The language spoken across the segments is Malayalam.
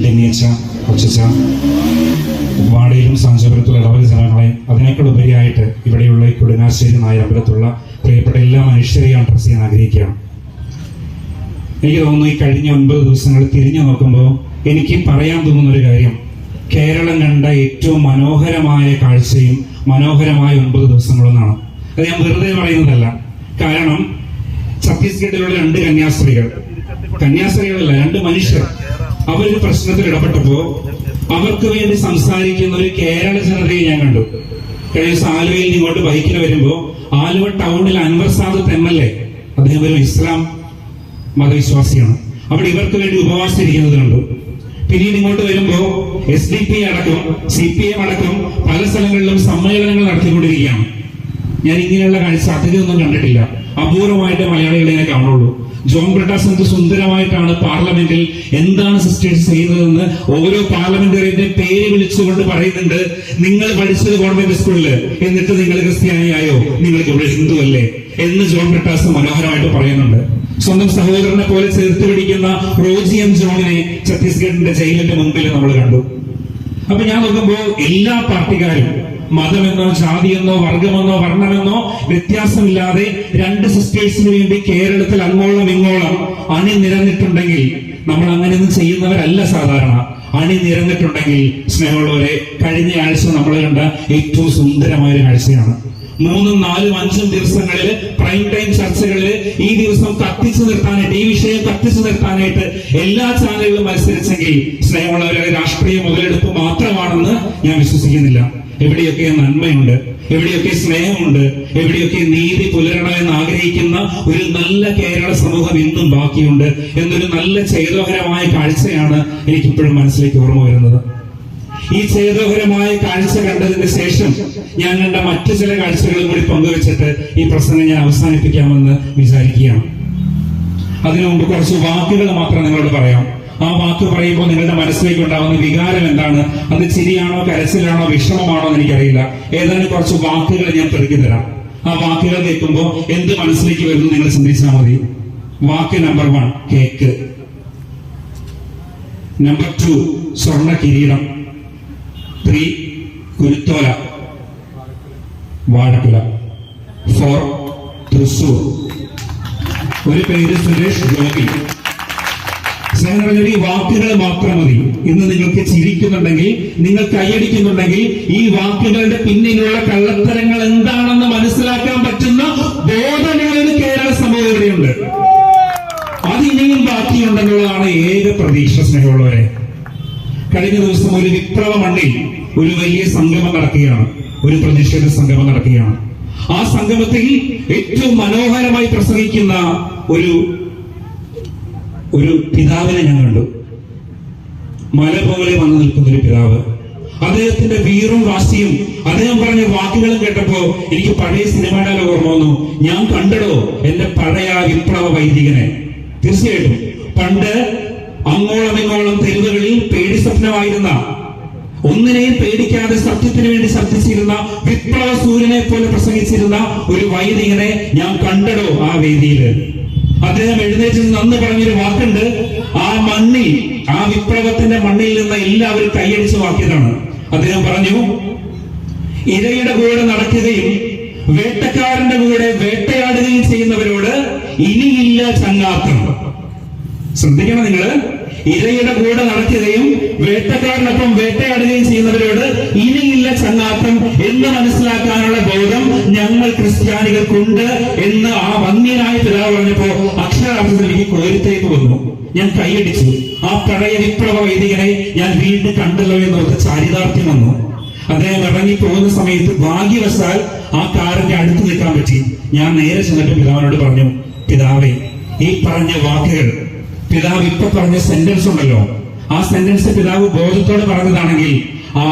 ഡെന്നിയച്ച, കൊച്ചച്ച, വാടയിലും സാഞ്ചപുരത്തുള്ള ഇടവക ജനങ്ങളെ, അതിനേക്കാൾ ഉപരിയായിട്ട് ഇവിടെയുള്ള ഈ കൊടുങ്ങാശ്ശേരി നായരമ്പലത്തുള്ള പ്രിയപ്പെട്ട എല്ലാ മനുഷ്യരെയും അഡ്രസ് ചെയ്യാൻ ആഗ്രഹിക്കുകയാണ്. എനിക്ക് തോന്നുന്നു ഈ കഴിഞ്ഞ 9 ദിവസങ്ങൾ തിരിഞ്ഞു നോക്കുമ്പോൾ എനിക്ക് പറയാൻ തോന്നുന്ന ഒരു കാര്യം, കേരളം കണ്ട ഏറ്റവും മനോഹരമായ കാഴ്ചയും മനോഹരമായ 9 ദിവസങ്ങളെന്നാണ്. അത് ഞാൻ വെറുതെ പറയുന്നതല്ല. കാരണം ഛത്തീസ്ഗഡിലുള്ള 2 കന്യാസ്ത്രീകളല്ല 2 മനുഷ്യർ അവരൊരു പ്രശ്നത്തിൽ ഇടപെട്ടപ്പോ അവർക്ക് വേണ്ടി സംസാരിക്കുന്ന ഒരു കേരള ജനതയെ ഞാൻ കണ്ടു. കഴിഞ്ഞ ദിവസം ആലുവയിൽ ഇങ്ങോട്ട് ബൈക്കിൽ വരുമ്പോ ആലുവ ടൗണിൽ അൻവർ സാദത്ത് MLA, അദ്ദേഹം ഒരു ഇസ്ലാം മതവിശ്വാസിയാണ്, അവിടെ ഇവർക്ക് വേണ്ടി ഉപവാസിച്ചിരിക്കുന്നത് കണ്ടു. പിന്നീട് ഇങ്ങോട്ട് വരുമ്പോ SDP അടക്കം CPM അടക്കം പല സ്ഥലങ്ങളിലും സമ്മേളനങ്ങൾ നടത്തിക്കൊണ്ടിരിക്കുകയാണ്. ഞാൻ ഇങ്ങനെയുള്ള കാഴ്ച അധികമൊന്നും കണ്ടിട്ടില്ല. അപൂർവമായിട്ട് മലയാളികളെ ഞാൻ കാണുള്ളൂ. ജോൺ ബ്രിട്ടാസ് എന്ത് സുന്ദരമായിട്ടാണ് പാർലമെന്റിൽ എന്താണ് സിസ്റ്റേഴ്സ് ചെയ്യുന്നതെന്ന് ഓരോ പാർലമെന്ററിന്റെ പേര് വിളിച്ചുകൊണ്ട് പറയുന്നുണ്ട്. നിങ്ങൾ പഠിച്ചത് ഗവൺമെന്റ് സ്കൂളില്, എന്നിട്ട് നിങ്ങൾ ക്രിസ്ത്യാനിയായോ, നിങ്ങൾക്ക് ഇവിടെ ഹിന്ദു അല്ലേ എന്ന് ജോൺ ബ്രിട്ടാസ് മനോഹരമായിട്ട് പറയുന്നുണ്ട്. സ്വന്തം സഹോദരനെ പോലെ ചേർത്ത് പിടിക്കുന്ന റോജി M. ജോണിനെ ഛത്തീസ്ഗഡിന്റെ ജയിലിന്റെ മുമ്പിൽ നമ്മൾ കണ്ടു. അപ്പൊ ഞാൻ നോക്കുമ്പോ എല്ലാ പാർട്ടിക്കാരും മതമെന്നോ ജാതിയെന്നോ വർഗമെന്നോ വർണ്ണമെന്നോ വ്യത്യാസമില്ലാതെ 2 സിസ്റ്റേഴ്സിന് വേണ്ടി കേരളത്തിൽ അങ്ങോളം ഇങ്ങോളം അണിനിരന്നിട്ടുണ്ടെങ്കിൽ, നമ്മൾ അങ്ങനെയൊന്നും ചെയ്യുന്നവരല്ല സാധാരണ. അണിനിരന്നിട്ടുണ്ടെങ്കിൽ സ്നേഹമുള്ളവരെ, കഴിഞ്ഞ ആഴ്ച നമ്മൾ കണ്ട ഏറ്റവും സുന്ദരമായ ഒരു കാഴ്ചയാണ്. 3, 4, 5 ദിവസങ്ങളിൽ പ്രൈം ടൈം ചർച്ചകളിൽ ഈ ദിവസം കത്തിച്ചു നിർത്താനായിട്ട്, ഈ വിഷയം കത്തിച്ചു നിർത്താനായിട്ട് എല്ലാ ചാനലുകളും മത്സരിച്ചെങ്കിൽ സ്നേഹമുള്ളവരെ, രാഷ്ട്രീയ മുതലെടുപ്പ് മാത്രമാണെന്ന് ഞാൻ വിശ്വസിക്കുന്നില്ല. എവിടെയൊക്കെ നന്മയുണ്ട്, എവിടെയൊക്കെ സ്നേഹമുണ്ട്, എവിടെയൊക്കെ നീതി പുലരണമെന്ന് ആഗ്രഹിക്കുന്ന ഒരു നല്ല കേരള സമൂഹം ഇന്നും ബാക്കിയുണ്ട് എന്നൊരു നല്ല ചേതോഹരമായ കാഴ്ചയാണ് എനിക്കിപ്പോഴും മനസ്സിലേക്ക് ഓർമ്മ വരുന്നത്. ഈ ചേതോഹരമായ കാഴ്ച കണ്ടതിന് ശേഷം ഞാൻ കണ്ട മറ്റു ചില കാഴ്ചകളും കൂടി പങ്കുവെച്ചിട്ട് ഈ പ്രസംഗം ഞാൻ അവസാനിപ്പിക്കാമെന്ന് വിചാരിക്കുകയാണ്. അതിനു മുമ്പ് കുറച്ച് വാക്കുകൾ മാത്രം നിങ്ങളോട് പറയാം. ആ വാക്ക് പറയുമ്പോൾ നിങ്ങളുടെ മനസ്സിലേക്ക് ഉണ്ടാകുന്ന വികാരം എന്താണ്? അത് ചിരിയാണോ, കരച്ചിലാണോ, വിഷമമാണോ എന്ന് എനിക്കറിയില്ല. ഏതാനും കുറച്ച് വാക്കുകൾ ഞാൻ പെറുക്കി തരാം. ആ വാക്കുകൾ കേൾക്കുമ്പോൾ എന്ത് മനസ്സിലേക്ക് വരുന്നു നിങ്ങൾ ചിന്തിച്ചാൽ മതി. വാക്ക് നമ്പർ 1 കേക്ക്, നമ്പർ 2 സ്വർണ്ണ കിരീടം, 3 കുരുത്തോല വാഴക്കുല, 4 തൃശൂർ, ഒരു പേര് സുരേഷ് ഗോപി. സ്നേഹം, ഈ വാക്കുകൾ മാത്രം മതി. ഇന്ന് നിങ്ങൾക്ക് ചിരിക്കുന്നുണ്ടെങ്കിൽ, നിങ്ങൾ കൈയടിക്കുന്നുണ്ടെങ്കിൽ, ഈ വാക്കുകളുടെ പിന്നിലുള്ള കള്ളത്തരങ്ങൾ എന്താണെന്ന് മനസ്സിലാക്കാൻ പറ്റുന്ന ബോധനങ്ങളിൽ കേരള സമൂഹം ഇവിടെയുണ്ട്. അതിനെയും ബാക്കിയുണ്ടെന്നുള്ളതാണ് ഏക പ്രതീക്ഷ. സ്നേഹമുള്ളവരെ, കഴിഞ്ഞ ദിവസം ഒരു വിപ്ലവ മണ്ണിൽ ഒരു വലിയ സംഗമം നടക്കുകയാണ്, ഒരു പ്രതിഷേധ സംഗമം നടക്കുകയാണ്. ആ സംഗമത്തിൽ ഏറ്റവും മനോഹരമായി പ്രസംഗിക്കുന്ന ഒരു പിതാവിനെ ഞാൻ കണ്ടു. മല പോലെ വന്നു നിൽക്കുന്ന ഒരു പിതാവ്. അദ്ദേഹത്തിന്റെ വീറും വാശിയും അദ്ദേഹം പറഞ്ഞ വാക്കുകളും കേട്ടപ്പോ എനിക്ക് പഴയ സിനിമയുടെ ഓർമ്മ വന്നു. ഞാൻ കണ്ടടോ എന്റെ പഴയ വിപ്ലവ വൈദികനെ. തീർച്ചയായിട്ടും പണ്ട് അങ്ങോളം ഇങ്ങോളം തെരുവുകളിൽ പേടി സ്വപ്നമായിരുന്ന, ഒന്നിനെയും പേടിക്കാതെ സത്യത്തിന് വേണ്ടി ശബ്ദിച്ചിരുന്ന, വിപ്ലവ സൂര്യനെ പോലെ പ്രസംഗിച്ചിരുന്ന ഒരു വൈദികനെ ഞാൻ കണ്ടടോ ആ വേദിയില്. അദ്ദേഹം എഴുന്നേറ്റ് നന്ന് പറഞ്ഞൊരു വാക്കുണ്ട്. ആ മണ്ണിൽ, ആ വിപ്ലവത്തിന്റെ മണ്ണിൽ നിന്ന് എല്ലാവരും കൈയടിച്ച് വാക്കിയതാണ്. അദ്ദേഹം പറഞ്ഞു, ഇരയുടെ കൂടെ നടക്കുകയും വേട്ടക്കാരന്റെ കൂടെ വേട്ടയാടുകയും ചെയ്യുന്നവരോട് ഇനിയില്ല ചങ്ങാത്തം. ശ്രദ്ധിക്കണം നിങ്ങൾ, ഇരയുടെ കൂടെ നടക്കുകയും വേട്ടക്കാരനൊപ്പം വേട്ടയാടുകയും ചെയ്യുന്നവരോട് ഇനിയില്ല ചങ്ങാത്തം എന്ന് മനസ്സിലാക്കാനുള്ള ബോധം ഞങ്ങൾ ക്രിസ്ത്യാനികൾക്കുണ്ട് എന്ന് ആ വന്യനായ പിതാവ് പറഞ്ഞപ്പോ അക്ഷരാർത്ഥത്തിൽ എനിക്ക് കോരിത്തേക്ക് വന്നു. ഞാൻ കൈയടിച്ചു. ആ പഴയ വിപ്ലവ വൈദികനെ ഞാൻ വീണ്ടും കണ്ടല്ലോ എന്നോർത്ത് ചാരിതാർത്ഥ്യം വന്നു. അദ്ദേഹം ഇറങ്ങി പോകുന്ന സമയത്ത് ഭാഗ്യവശാൽ ആ കാറിന്റെ അടുത്ത് നിൽക്കാൻ പറ്റി. ഞാൻ നേരെ ചെന്നിട്ട് പിതാവിനോട് പറഞ്ഞു, പിതാവേ, ഈ പറഞ്ഞ വാക്കുകൾ, പിതാവ് ഇപ്പൊ പറഞ്ഞ സെന്റൻസ് ഉണ്ടല്ലോ, ആ സെന്റൻസ് പിതാവ് ബോധത്തോടെ പറഞ്ഞതാണെങ്കിൽ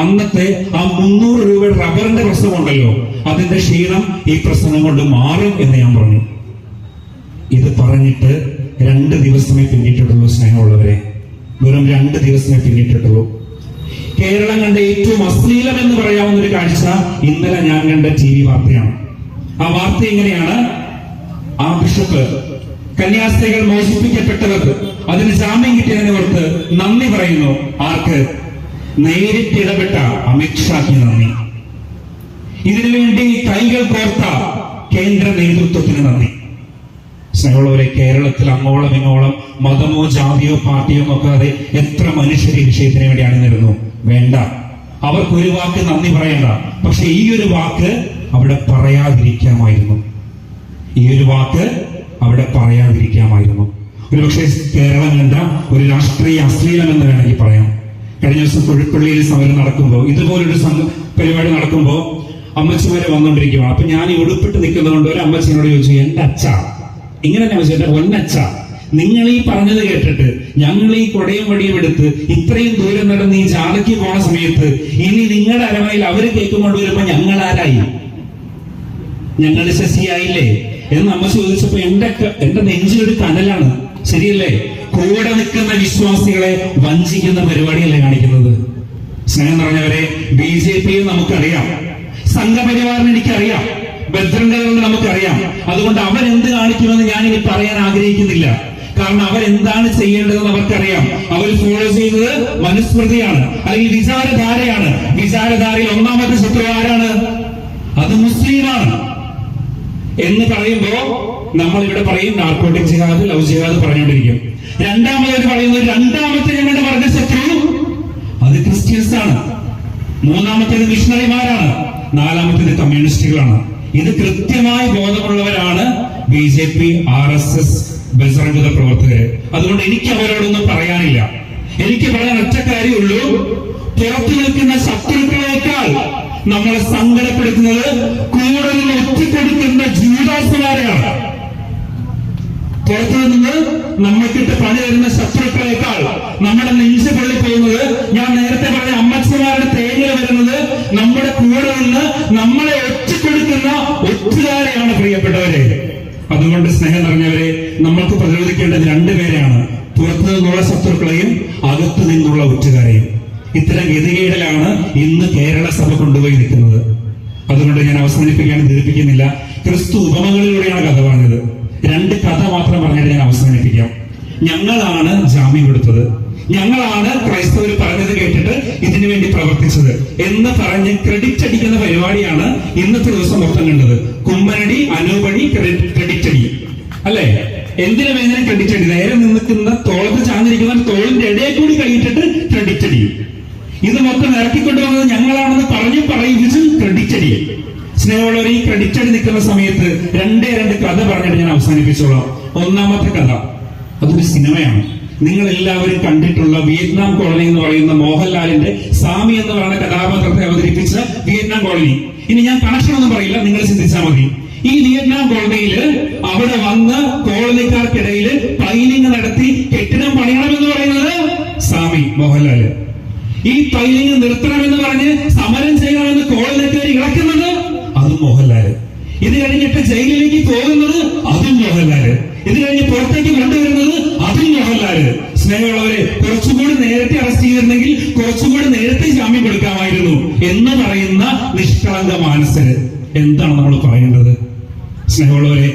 അന്നത്തെ ആ 300 രൂപ റബ്ബറിന്റെ പ്രശ്നമുണ്ടല്ലോ, അതിന്റെ ക്ഷീണം ഈ പ്രശ്നം കൊണ്ട് മാറും എന്ന് ഞാൻ പറഞ്ഞു. ഇത് പറഞ്ഞിട്ട് 2 ദിവസമേ പിന്നിട്ടിട്ടുള്ളൂ. സ്നേഹമുള്ളവരെ, വെറും 2 ദിവസമേ പിന്നിട്ടിട്ടുള്ളൂ. കേരളം കണ്ട ഏറ്റവും അശ്ലീലം എന്ന് പറയാവുന്ന ഒരു കാഴ്ച ഇന്നലെ ഞാൻ കണ്ട TV വാർത്തയാണ്. ആ വാർത്ത എങ്ങനെയാണ്? ആ ബിഷപ്പ് കന്യാസ്ത്രീകൾ മോചിപ്പിക്കപ്പെട്ടവർക്ക് അതിന് ജാമ്യം കിട്ടിയതിനെ ഓർത്ത് നന്ദി പറയുന്നു. പറയുന്നു. ആർക്ക്? നേരിട്ട് ഇടപെട്ട അമിത്ഷാക്ക് നന്ദി. ഇതിനുവേണ്ടി കൈകൾ കോർത്ത കേന്ദ്ര നേതൃത്വത്തിന് നന്ദി. സ്നേഹമുള്ളവരെ, കേരളത്തിൽ അങ്ങോളം ഇങ്ങോളം മതമോ ജാതിയോ പാർട്ടിയോ നോക്കാതെ എത്ര മനുഷ്യർ ഈ വിഷയത്തിന് വേണ്ടി അണിനിരുന്നു. വേണ്ട, അവർക്ക് ഒരു വാക്ക് നന്ദി പറയണ്ട. പക്ഷെ ഈ ഒരു വാക്ക് അവിടെ പറയാതിരിക്കാമായിരുന്നു. ഈ ഒരു വാക്ക് അവിടെ പറയാതിരിക്കാമായിരുന്നു. ഒരുപക്ഷെ കേരളം കണ്ട ഒരു രാഷ്ട്രീയ അശ്ലീലം എന്ന് വേണമെങ്കിൽ പറയാം. കഴിഞ്ഞ ദിവസം പുഴുപ്പള്ളിയിൽ സമരം നടക്കുമ്പോൾ, ഇതുപോലൊരു പരിപാടി നടക്കുമ്പോൾ അമ്മച്ചിമാരെ വന്നുകൊണ്ടിരിക്കുകയാണ്. അപ്പൊ ഞാൻ ഈ ഉടുപ്പിട്ട് നിൽക്കുന്നതുകൊണ്ട് ഒരു അമ്മച്ചിനോട് ചോദിച്ചു, എന്റെ അച്ഛ, ഇങ്ങനെ ഞാൻ ചോദിച്ചു, എന്റെ പൊന്നച്ഛ, നിങ്ങൾ ഈ പറഞ്ഞത് കേട്ടിട്ട് ഞങ്ങൾ ഈ കൊടയും വടിയും എടുത്ത് ഇത്രയും ദൂരം നടന്ന് ഈ ജാഥയ്ക്ക് പോണ സമയത്ത് ഇനി നിങ്ങളുടെ അരമയിൽ അവര് കേൾക്കുകൊണ്ട് വരുമ്പോ ഞങ്ങൾ ആരായി? ഞങ്ങൾ ശശിയായില്ലേ എന്ന് അമ്മ ചോദിച്ചപ്പോ എന്റെ നെഞ്ചിലൊരു കനലാണ്. ശരിയല്ലേ? കൂടെ നിൽക്കുന്ന വിശ്വാസികളെ വഞ്ചിക്കുന്ന പരിപാടിയല്ലേ കാണിക്കുന്നത്? സ്നേഹം നിറഞ്ഞവരെ, BJP നമുക്കറിയാം, സംഘപരിവാറിന് എനിക്കറിയാം, ബജ്രംഗദൾ നമുക്കറിയാം. അതുകൊണ്ട് അവരെന്ത് കാണിക്കുമെന്ന് ഞാൻ ഇനി പറയാൻ ആഗ്രഹിക്കുന്നില്ല. കാരണം അവരെന്താണ് ചെയ്യേണ്ടതെന്ന് അവർക്കറിയാം. അവർ ഫോളോ ചെയ്യുന്നത് മനുസ്മൃതിയാണ്, അല്ലെങ്കിൽ വിചാരധാരയാണ്. വിചാരധാരയിൽ ഒന്നാമത്തെ ശത്രു ആരാണ്? അത് മുസ്ലിമാണ് എന്ന് പറയുമ്പോ നമ്മൾ ഇവിടെ പറയും നാർക്കോട്ടിക് ജിഹാദ്, ലവ് ജിഹാദ് പറഞ്ഞുകൊണ്ടിരിക്കും. രണ്ടാമത് പറയുന്നത്, രണ്ടാമത്തെ ഞങ്ങളുടെ വർഗ ശത്രു അത് ക്രിസ്ത്യൻസ് ആണ്. മൂന്നാമത്തേത് മിഷണറിമാരാണ്. നാലാമത്തേത് കമ്മ്യൂണിസ്റ്റുകളാണ്. ഇത് കൃത്യമായി ബോധമുള്ളവരാണ് BJP, RSS, ബജറംഗദൾ പ്രവർത്തകര്. അതുകൊണ്ട് എനിക്ക് അവരോടൊന്നും പറയാനില്ല. എനിക്ക് പറയാൻ ഒറ്റ കാര്യമുള്ളൂ, പുറത്തു നിൽക്കുന്ന ശത്രുക്കളേക്കാൾ നമ്മളെ സങ്കടപ്പെടുത്തുന്നത് കൂടുതൽ ഒറ്റക്കൊടുക്കുന്ന ജൂദാസുമാരെയാണ്. പുറത്തു നിന്ന് നമ്മൾക്കിട്ട് പണി തരുന്ന ശത്രുക്കളേക്കാൾ നമ്മുടെ നെഞ്ച് പൊള്ളി പോകുന്നത്, ഞാൻ നേരത്തെ പറഞ്ഞ അമ്മച്ചമാരുടെ തേങ്ങ വരുന്നത് നമ്മുടെ കൂടെ നിന്ന് നമ്മളെ ഒറ്റക്കൊടുക്കുന്ന ഒറ്റുകാരെയാണ് പ്രിയപ്പെട്ടവരെ. അതുകൊണ്ട് സ്നേഹം നിറഞ്ഞവരെ, നമ്മൾക്ക് പ്രതിരോധിക്കേണ്ടത് രണ്ടുപേരെയാണ്, പുറത്തു നിന്നുള്ള ശത്രുക്കളെയും അകത്തു നിന്നുള്ള ഒറ്റുകാരെയും. ഇത്തരം ഗതികേടിലാണ് ഇന്ന് കേരള സഭ കൊണ്ടുപോയി നിൽക്കുന്നത്. അതുകൊണ്ട് ഞാൻ അവസാനിപ്പിക്കാൻ ദീർഘിപ്പിക്കുന്നില്ല. ക്രിസ്തു ഉപമകളിലൂടെയാണ് കഥ പറഞ്ഞത്. രണ്ട് കഥ മാത്രം പറഞ്ഞിട്ട് ഞാൻ അവസാനിപ്പിക്കാം. ഞങ്ങളാണ് ജാമ്യം കൊടുത്തത്, ഞങ്ങളാണ് ക്രൈസ്തവർ പറഞ്ഞത് കേട്ടിട്ട് ഇതിനു വേണ്ടി പ്രവർത്തിച്ചത് എന്ന് പറഞ്ഞ് ക്രെഡിറ്റ് അടിക്കുന്ന പരിപാടിയാണ് ഇന്നത്തെ ദിവസം മൊത്തം കണ്ടത്. കുമ്മനടി, അനൂപടി, ക്രെഡിറ്റ് അടി അല്ലെ? എന്തിനു വേദന ക്രെഡിറ്റ് അടി? നേരെ നിൽക്കുന്ന തോളത്ത് ചാഞ്ഞിരിക്കുന്ന തോളിന്റെ ഇടയിൽ കൂടി കഴിഞ്ഞിട്ട് ക്രെഡിറ്റ് അടി. ഇത് മൊത്തം ഇറക്കിക്കൊണ്ടുവന്നത് ഞങ്ങളാണെന്ന് പറയിപ്പിച്ചും ക്രെഡിറ്റ് അടി. സ്നേഹമുള്ളവർ, ഈ ക്രെഡിറ്റ് അടി നിൽക്കുന്ന സമയത്ത് രണ്ട് കഥ പറഞ്ഞിട്ട് ഞാൻ അവസാനിപ്പിച്ചോളാം. ഒന്നാമത്തെ കഥ അതൊരു സിനിമയാണ്. നിങ്ങൾ എല്ലാവരും കണ്ടിട്ടുള്ള വിയറ്റ്നാം കോളനി എന്ന് പറയുന്ന മോഹൻലാലിന്റെ സാമി എന്ന് പറയുന്ന കഥാപാത്രത്തെ അവതരിപ്പിച്ച വിയറ്റ്നാം കോളനി. ഇനി ഞാൻ കണക്ഷൻ ഒന്നും പറയില്ല, നിങ്ങൾ ചിന്തിച്ചാൽ മതി. ഈ വിയറ്റ്നാം കോളനിയില് അവിടെ വന്ന് കോളനിക്കാർക്കിടയിൽ പൈലിംഗ് നടത്തി കെട്ടിടം പണിയണമെന്ന് പറയുന്നത് സാമി മോഹൻലാല്. ഈ പൈലിംഗ് നിർത്തണമെന്ന് പറഞ്ഞ് സമരം ചെയ്യണമെന്ന് കോളനിക്കാർ ഇളക്കുന്നത് അതും മോഹൻലാല്. ഇത് കഴിഞ്ഞിട്ട് ജയിലിലേക്ക് പോകുന്നത് അതും മോഹൻലാല്. ഇത് കഴിഞ്ഞ് പുറത്തേക്ക് കൊണ്ടുവരുന്നത് അതും മോഹൻലാല്. സ്നേഹമുള്ളവരെ, കുറച്ചുകൂടി നേരത്തെ അറസ്റ്റ് ചെയ്തിരുന്നെങ്കിൽ കുറച്ചുകൂടി നേരത്തെ ജാമ്യം കൊടുക്കാമായിരുന്നു എന്ന് പറയുന്ന നിഷ്കളങ്ക മാനസര്. എന്താണ് നമ്മൾ പറയേണ്ടത്? സ്നേഹമുള്ളവരെ,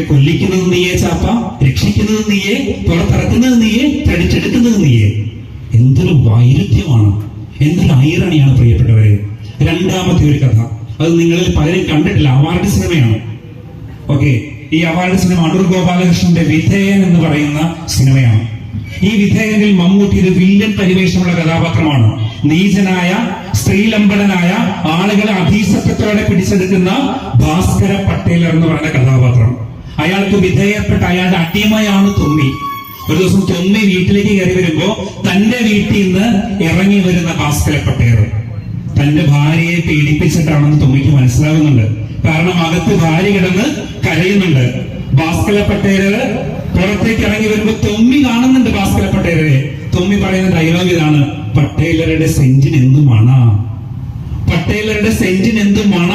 കൊല്ലിക്കുന്നത് നീയെ ചാപ്പ, രക്ഷിക്കുന്നത് നീയെ, പുറത്തിറക്കുന്നത് നീയെ, തടിച്ചെടുക്കുന്നത് നീയെ. എന്തൊരു വൈരുദ്ധ്യമാണ്, എന്തൊരു ഐറണിയാണ് പ്രിയപ്പെട്ടവരെ. രണ്ടാമത്തെ ഒരു കഥ, അത് നിങ്ങളിൽ പലരും കണ്ടിട്ടില്ല. അവാർഡ് സിനിമയാണ്. ഓക്കെ, ഈ അവാർഡ് സിനിമ അടൂർ ഗോപാലകൃഷ്ണന്റെ വിധേയൻ എന്ന് പറയുന്ന സിനിമയാണ്. ഈ വിധേയനിൽ മമ്മൂട്ടി ഒരു വില്ലൻ പരിവേഷമുള്ള കഥാപാത്രമാണ്. നീചനായ, സ്ത്രീലമ്പടനായ, ആളുകളെ അധീശത്വത്തോടെ പിടിച്ചെടുക്കുന്ന ഭാസ്കര പട്ടേലർ എന്ന് പറയുന്ന കഥാപാത്രം. അയാൾക്ക് വിധേയപ്പെട്ട അയാളുടെ അടിമയാണ് തൊമ്മി. ഒരു ദിവസം തൊമ്മി വീട്ടിലേക്ക് കയറി വരുമ്പോ തന്റെ വീട്ടിൽ നിന്ന് ഇറങ്ങി വരുന്ന ഭാസ്കര പട്ടേലർ തന്റെ ഭാര്യയെ പീഡിപ്പിച്ചിട്ടാണെന്ന് തൊമ്മിക്ക് മനസ്സിലാവുന്നുണ്ട്. കാരണം അകത്ത് ഭാര്യ കിടന്ന് കരയുന്നുണ്ട്. ഭാസ്കര പട്ടേലർ പുറത്തേക്ക് ഇറങ്ങി വരുമ്പോ തൊമ്മി കാണുന്നുണ്ട് ഭാസ്കര പട്ടേലരെ. തൊമ്മി പറയുന്ന ഡയലോഗ് ഇതാണ്: പട്ടേലരുടെ സെന്റിന് എന്തു മണ, പട്ടേലരുടെ സെന്റിന് എന്തു മണ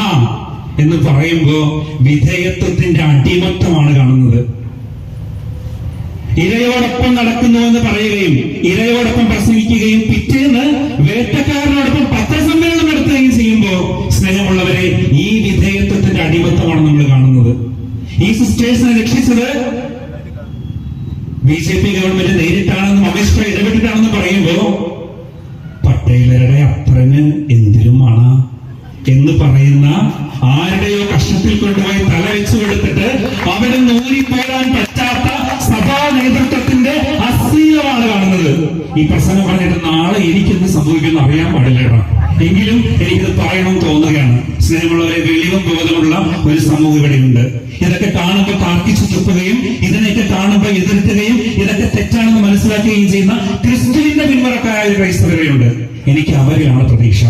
എന്ന് പറയുമ്പോ വിധേയത്വത്തിന്റെ അടിമത്തമാണ് കാണുന്നത്. ഇരയോടൊപ്പം നടക്കുന്നുവെന്ന് പറയുകയും ഇരയോടൊപ്പം പ്രസംഗിക്കുകയും പിറ്റേന്ന് വേട്ടക്കാരനോടൊപ്പം പത്രസമ്മേളനം നടത്തുകയും ചെയ്യുമ്പോ സ്നേഹമുള്ളവരെ, ഈ വിധേയത്വത്തിന്റെ അടിമത്തമാണ് നമ്മൾ കാണുന്നത്. ഈ സിസ്റ്റേഴ്സിനെ രക്ഷിച്ചത് BJP ഗവൺമെന്റ് നേരിട്ടാണെന്നും അമിത്ഷാ ഇടപെട്ടിട്ടാണെന്ന് പറയും. കള്ളന് എന്തിനുമാണ് എന്ന് പറയുന്ന ആരുടെയോ കഷ്ടത്തിൽ കൊണ്ടുപോയി തല വെച്ചു കൊടുത്തിട്ട് അവന് നൂരിപ്പോരാൻ പറ്റാത്ത സഭാ നേതൃത്വത്തിന്റെ അശ്ലീലമാണ് കാണുന്നത്. ഈ പ്രസംഗം പറഞ്ഞിട്ട് നാളെ എനിക്കെന്ത് സംഭവിക്കുമെന്ന് അറിയാൻ പാടില്ല. എങ്കിലും എനിക്കിത് പറയണമെന്ന് തോന്നുകയാണ്. സ്നേഹമുള്ളവരെ, വെളിവും ബോധമുള്ള ഒരു സമൂഹം ഇവിടെയുണ്ട്. ഇതൊക്കെ കാണുമ്പോൾ താർക്കിച്ചു തുപ്പുകയും ഇതിനെയൊക്കെ കാണുമ്പോൾ എതിർക്കുകയും ഇതൊക്കെ തെറ്റാണെന്ന് മനസ്സിലാക്കുകയും ചെയ്യുന്ന ക്രിസ്തുവിന്റെ പിന്മുറക്കാരായ ക്രൈസ്തവരുണ്ട്. എനിക്ക് അവരെയാണ് പ്രതീക്ഷ.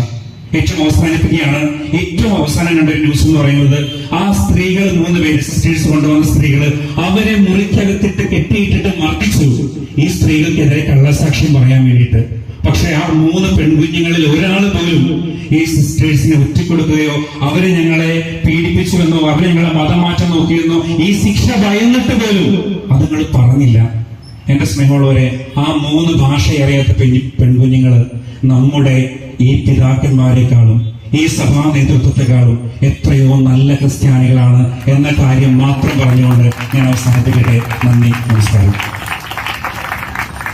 ഏറ്റവും അവസാനിപ്പിക്കുകയാണ്. ഏറ്റവും അവസാനം കണ്ട ഒരു ന്യൂസ് എന്ന് പറയുന്നത്, ആ സ്ത്രീകൾ 3 പേര് സിസ്റ്റേഴ്സ് കൊണ്ടുവന്ന സ്ത്രീകൾ അവരെ മുറിക്കകത്തിട്ട് കെട്ടിയിട്ടിട്ട് മർദ്ദിച്ചു. ഈ സ്ത്രീകൾക്കെതിരെ കള്ളസാക്ഷ്യം പറയാൻ വേണ്ടിയിട്ട്. പക്ഷെ ആ 3 പെൺകുഞ്ഞുങ്ങളിൽ ഒരാൾ പോലും ഈ സിസ്റ്റേഴ്സിനെ ഒറ്റിക്കൊടുക്കുകയോ അവരെ ഞങ്ങളെ പീഡിപ്പിച്ചുവെന്നോ അവരെ ഞങ്ങളെ മതമാറ്റം നോക്കിയെന്നോ ഈ ശിക്ഷ ഭയന്നിട്ട് പോലും അതുങ്ങൾ പറഞ്ഞില്ല. എന്റെ സ്നേഹമുള്ളവരെ, ആ 3 ഭാഷ അറിയാത്ത പെൺകുഞ്ഞുങ്ങള് നമ്മുടെ ഈ പിതാക്കന്മാരെക്കാളും ഈ സഭാ നേതൃത്വത്തെക്കാളും എത്രയോ നല്ല ക്രിസ്ത്യാനികളാണ് എന്ന കാര്യം മാത്രം പറഞ്ഞുകൊണ്ട് ഞാൻ അവസാനിപ്പിക്കട്ടെ. നന്ദി, നമസ്കാരം.